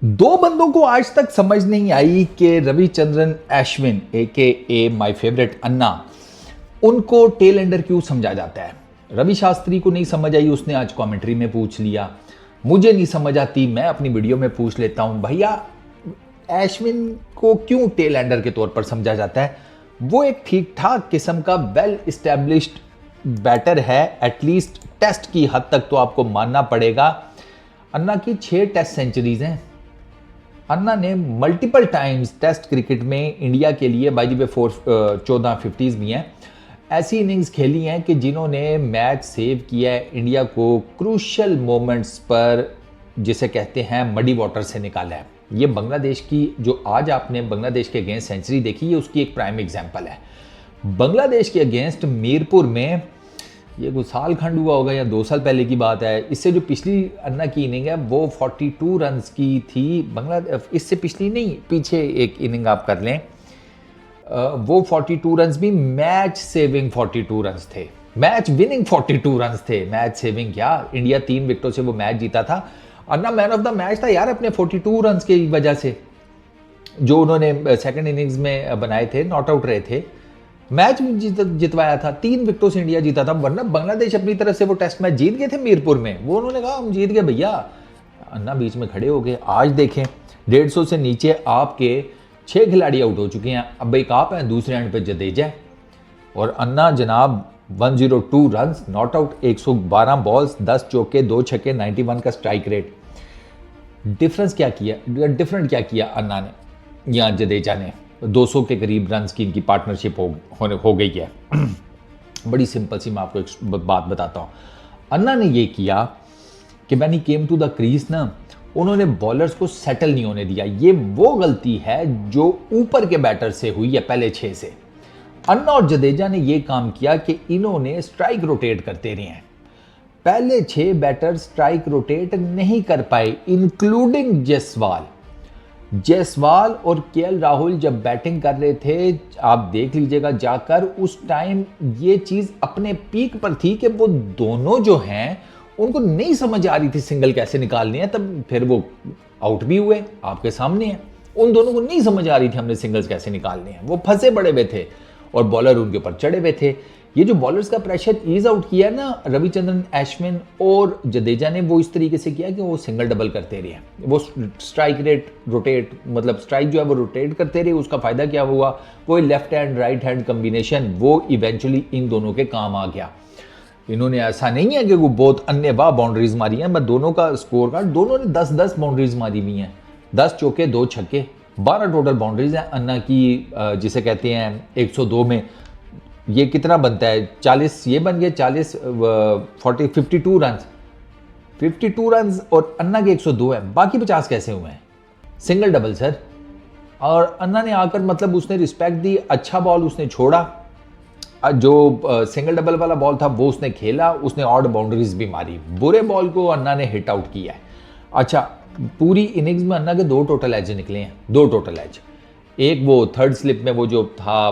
दो बंदों को आज तक समझ नहीं आई कि रविचंद्रन अश्विन ए माय फेवरेट अन्ना, उनको टेल एंडर क्यों समझा जाता है। रवि शास्त्री को नहीं समझ आई, उसने आज कमेंट्री में पूछ लिया। मुझे नहीं समझ आती, मैं अपनी वीडियो में पूछ लेता हूं, भैया अश्विन को क्यों टेल एंडर के तौर पर समझा जाता है। वो एक ठीक ठाक किस्म का वेल इस्टेब्लिश्ड बैटर है, एटलीस्ट टेस्ट की हद तक तो आपको मानना पड़ेगा। अन्ना की 6 टेस्ट सेंचुरीज हैं। अन्ना ने मल्टीपल टाइम्स टेस्ट क्रिकेट में इंडिया के लिए बाय द वे 14 50s भी हैं, ऐसी इनिंग्स खेली हैं कि जिन्होंने मैच सेव किया है, इंडिया को क्रूशियल मोमेंट्स पर जिसे कहते हैं मडी वाटर से निकाला है। ये बांग्लादेश की जो आज आपने बांग्लादेश के अगेंस्ट सेंचुरी देखी है, उसकी एक प्राइम एग्जांपल है। बांग्लादेश के अगेंस्ट मीरपुर में ये कुछ साल खंड हुआ होगा या 2 साल पहले की बात है। इससे जो पिछली अन्ना की इनिंग है वो 42 रन्स की थी। बांग्लादेश इससे पिछली नहीं, पीछे एक इनिंग आप कर लें, वो 42 रन्स भी मैच सेविंग 42 रन्स थे, मैच विनिंग 42 रन्स थे। मैच सेविंग क्या, इंडिया 3 विकेटों से वो मैच जीता था। अन्ना मैन ऑफ द मैच था यार अपने 42 रन्स की वजह से, जो उन्होंने सेकंड इनिंग्स में बनाए थे, नॉट आउट रहे थे, मैच जितवाया था, 3 विकेटों से इंडिया जीता था। वरना बांग्लादेश अपनी तरफ से वो टेस्ट मैच जीत गए थे मीरपुर में, वो उन्होंने कहा हम जीत गए भैया। अन्ना बीच में खड़े हो गए। आज देखें 150 से नीचे आपके 6 खिलाड़ी आउट हो चुके हैं। अब एक आप हैं, दूसरे एंड पे जडेजा और अन्ना जनाब 102 रन, नॉट आउट, 112 बॉल्स, 10 चौके 2 छक्के, 91 का स्ट्राइक रेट। डिफरेंस क्या किया, डिफरेंट क्या किया अन्ना ने या जडेजा ने। 200 के करीब रन्स की इनकी पार्टनरशिप हो गई है। बड़ी सिंपल सी मैं आपको एक बात बताता हूँ। अन्ना ने ये किया कि when he came to the crease ना, उन्होंने बॉलर्स को सेटल नहीं होने दिया। ये वो गलती है जो ऊपर के बैटर से हुई है पहले 6 से। अन्ना और जडेजा ने ये काम किया कि इन्होंने स्ट्राइक रोटेट करते रहे हैं। पहले 6 बैटर स्ट्राइक रोटेट नहीं कर पाए, इंक्लूडिंग जायसवाल और केएल राहुल जब बैटिंग कर रहे थे, आप देख लीजिएगा जाकर, उस टाइम ये चीज़ अपने पीक पर थी कि वो दोनों जो हैं उनको नहीं समझ आ रही थी सिंगल कैसे निकालनी है। तब फिर वो आउट भी हुए, आपके सामने है। उन दोनों को नहीं समझ आ रही थी हमने सिंगल्स कैसे निकालने हैं, वो फंसे पड़े हुए थे और बॉलर उनके ऊपर चढ़े हुए थे। ये जो बॉलर्स का प्रेशर ईज आउट किया ना रविचंद्रन अश्विन और जडेजा ने, वो इस तरीके से किया कि वो सिंगल डबल करते रहे, वो स्ट्राइक रेट रोटेट, मतलब स्ट्राइक जो है वो रोटेट करते रहे। उसका फायदा क्या हुआ, वो left hand right hand combination वो इवेंचुअली इन दोनों के काम आ गया। इन्होंने ऐसा नहीं है कि वो बहुत अन्य बाउंड्रीज मारी हैं, मैं दोनों का स्कोर कार्ड, दोनों ने 10-10 बाउंड्रीज मारी हुई हैं, 10 चौके 2 छक्के, 12 टोटल बाउंड्रीज हैं। अन्ना की जिसे कहते हैं 102 में ये कितना बनता है, 40 ये बन गए, 40 40 52 रन, 52 रन और अन्ना के 102 है, बाकी 50 कैसे हुए हैं, सिंगल डबल सर। और अन्ना ने आकर मतलब उसने रिस्पेक्ट दी, अच्छा बॉल उसने छोड़ा, जो सिंगल डबल वाला बॉल था वो उसने खेला, उसने ऑड बाउंड्रीज भी मारी, बुरे बॉल को अन्ना ने हिट आउट किया है। अच्छा, पूरी इनिंग्स में अन्ना के 2 टोटल एज निकले हैं, 2 टोटल एज। एक वो थर्ड स्लिप में वो जो था,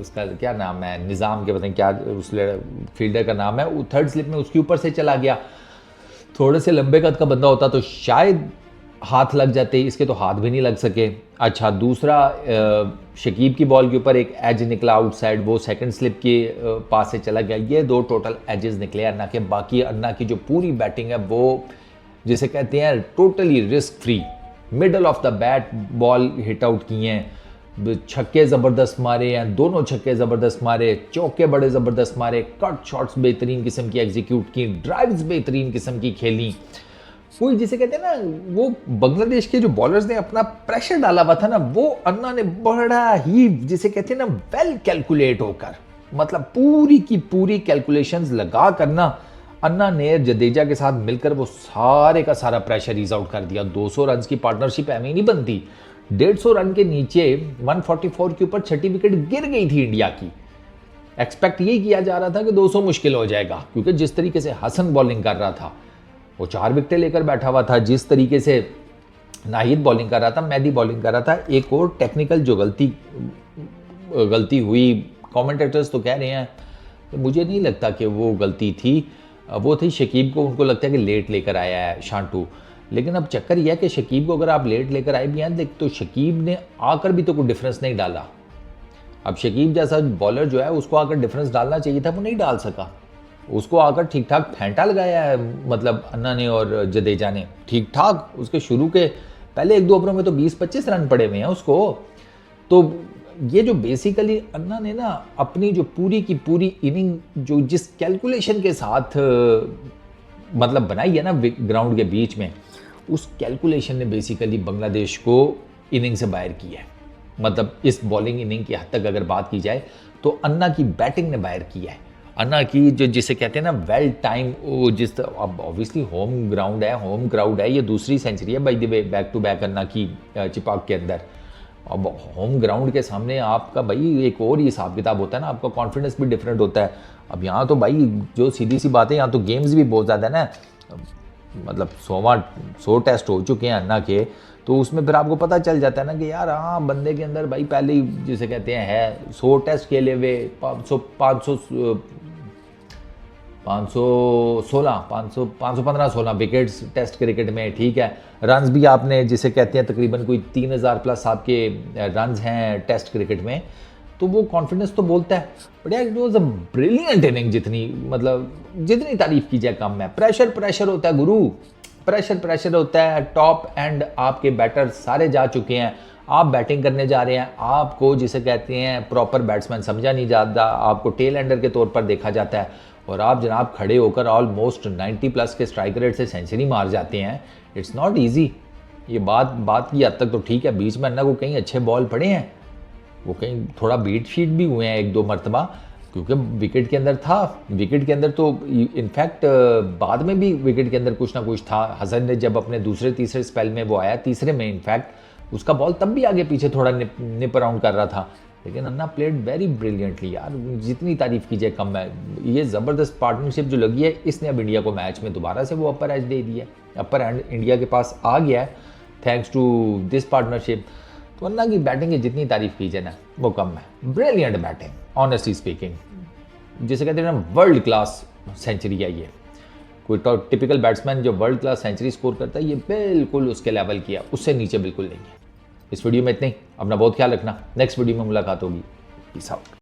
उसका क्या नाम है, निज़ाम के पता नहीं क्या उस फील्डर का नाम है, वो थर्ड स्लिप में उसके ऊपर से चला गया। थोड़े से लंबे कद का बंदा होता तो शायद हाथ लग जाते, इसके तो हाथ भी नहीं लग सके। अच्छा, दूसरा शकीब की बॉल के ऊपर एक एज निकला आउटसाइड, वो सेकंड स्लिप के पास से चला गया। ये 2 टोटल एजेस निकले अन्ना के। बाकी अन्ना की जो पूरी बैटिंग है वो जिसे कहते हैं totally risk free, middle of the bat ball hit out किए हैं, छक्के ज़बरदस्त मारे हैं, दोनों छक्के ज़बरदस्त मारे, चौके बड़े ज़बरदस्त मारे, कट शॉट्स बेहतरीन किस्म की एग्जीक्यूट की, ड्राइव्स बेहतरीन किस्म की खेली। कोई जिसे कहते हैं ना, वो बांग्लादेश के जो बॉलर्स ने अपना प्रेशर डाला हुआ था ना, वो अन्ना ने बड़ा ही जिसे कहते हैं ना वेल कैलकुलेट होकर, मतलब पूरी की पूरी कैलकुलेशंस लगा करना, अन्ना ने जडेजा के साथ मिलकर वो सारे का सारा प्रेशर ईज आउट कर दिया। 200 रन की पार्टनरशिप एम ही नहीं बनती। 150 रन के नीचे 144 के ऊपर 6ठी विकेट गिर गई थी इंडिया की। एक्सपेक्ट यही किया जा रहा था कि 200 मुश्किल हो जाएगा, क्योंकि जिस तरीके से हसन बॉलिंग कर रहा था, वो 4 विकेटें लेकर बैठा हुआ था, जिस तरीके से नाहिद बॉलिंग कर रहा था, मेहदी बॉलिंग कर रहा था। एक और टेक्निकल जो गलती हुई, कमेंटेटर्स तो कह रहे हैं, तो मुझे नहीं लगता कि वो गलती थी, वो थी शकीब को, उनको लगता है कि लेट लेकर आया है शांटू, लेकिन अब चक्कर यह है कि शकीब को अगर आप लेट लेकर आए भी हैं देख, तो शकीब ने आकर भी तो कोई डिफरेंस नहीं डाला। अब शकीब जैसा बॉलर जो है उसको आकर डिफरेंस डालना चाहिए था, वो नहीं डाल सका। उसको आकर ठीक ठाक फेंटा लगाया है, मतलब अन्ना ने और जडेजा ने ठीक ठाक। उसके शुरू के पहले 1-2 ओवरों में तो 20-25 रन पड़े हुए हैं उसको। तो ये जो बेसिकली अन्ना ने ना अपनी जो पूरी की पूरी इनिंग जो जिस कैलकुलेशन के साथ मतलब बनाई है ना ग्राउंड के बीच में, उस कैलकुलेशन ने बेसिकली बांग्लादेश को इनिंग से बाहर किया है। मतलब इस बॉलिंग इनिंग की हद तक अगर बात की जाए तो अन्ना की बैटिंग ने बाहर किया है। अन्ना की जो जिसे कहते हैं ना वेल टाइम, जिस अब ऑब्वियसली होम ग्राउंड है, होम क्राउड है, ये दूसरी सेंचुरी है by the way back to back Anna की चिपाक के अंदर। अब होम ग्राउंड के सामने आपका भाई एक और ही हिसाब किताब होता है ना, आपका कॉन्फिडेंस भी डिफरेंट होता है। अब यहाँ तो भाई जो सीधी सी बात है, यहाँ तो गेम्स भी बहुत ज़्यादा ना, मतलब 100 टेस्ट हो चुके हैं अन्ना के, तो उसमें फिर आपको पता चल जाता है ना कि यार हाँ बंदे के अंदर भाई पहले ही जिसे कहते हैं है 100 टेस्ट खेले हुए, 515-16 विकेट्स टेस्ट क्रिकेट में, ठीक है। रन्स भी आपने जिसे कहते हैं तकरीबन कोई 3000 प्लस आपके रन्स हैं टेस्ट क्रिकेट में, तो वो कॉन्फिडेंस तो बोलता है। बट यार it was a brilliant inning, जितनी तारीफ की जाए कम है। प्रेशर होता है गुरु, प्रेशर होता है। टॉप एंड आपके बैटर सारे जा चुके हैं, आप बैटिंग करने जा रहे हैं, आपको जिसे कहते हैं प्रॉपर बैट्समैन समझा नहीं जाता, आपको टेल एंडर के तौर पर देखा जाता है, और आप जनाब खड़े होकर ऑलमोस्ट 90 प्लस के स्ट्राइक रेट से सेंचुरी मार जाते हैं। It's not easy. ये बात की हद तक तो ठीक है, बीच में अन्ना को कहीं अच्छे बॉल पड़े हैं, वो कहीं थोड़ा बीट शीट भी हुए हैं 1-2 मरतबा, क्योंकि विकेट के अंदर था। विकेट के अंदर तो इनफैक्ट बाद में भी विकेट के अंदर कुछ ना कुछ था। हसन ने जब अपने दूसरे तीसरे स्पेल में वो आया, तीसरे में इनफैक्ट उसका बॉल तब भी आगे पीछे थोड़ा निप अराउंड कर रहा था, लेकिन अन्ना प्लेड वेरी ब्रिलियंटली। यार जितनी तारीफ की जाए कम है। ये ज़बरदस्त पार्टनरशिप जो लगी है, इसने अब इंडिया को मैच में दोबारा से वो अपर एज दे दिया है। अपर एंड इंडिया के पास आ गया है थैंक्स टू दिस पार्टनरशिप। तो अन्ना की बैटिंग की जितनी तारीफ की जाए ना वो कम है। ब्रिलियंट बैटिंग, ऑनेस्टली स्पीकिंग, जिसे कहते हैं ना वर्ल्ड क्लास सेंचुरी है ये। कोई टिपिकल बैट्समैन जो वर्ल्ड क्लास सेंचुरी स्कोर करता है, ये बिल्कुल उसके लेवल की है, उससे नीचे बिल्कुल नहीं है। इस वीडियो में इतना ही। अपना बहुत ख्याल रखना, नेक्स्ट वीडियो में मुलाकात होगी। Peace out.